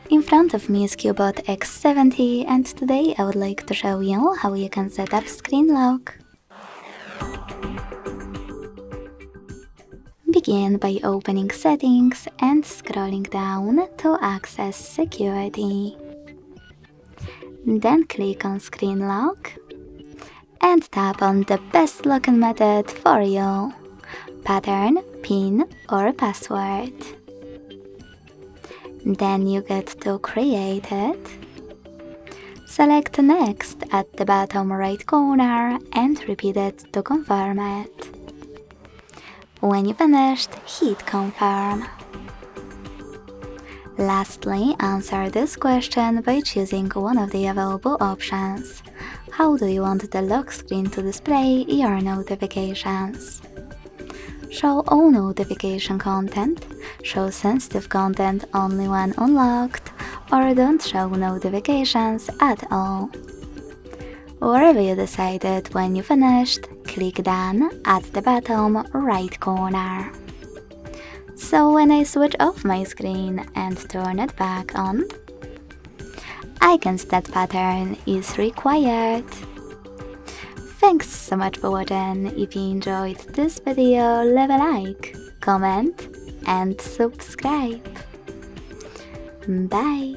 In front of me is CUBOT X70 and today I would like to show you how you can set up screen lock. Begin by opening Settings and scrolling down to access Security. Then click on Screen Lock and tap on the best login method for you: pattern, PIN or password. Then you get to create it. Select Next at the bottom right corner and repeat it to confirm it. When you finished, hit Confirm. Lastly, answer this question by choosing one of the available options. How do you want the lock screen to display your notifications? Show all notification content, show sensitive content only when unlocked, or don't show notifications at all. Wherever you decided, when you finished, click Done at the bottom right corner. So when I switch off my screen and turn it back on, icons that pattern is required. Thanks so much for watching. If you enjoyed this video, leave a like, comment and subscribe. Bye!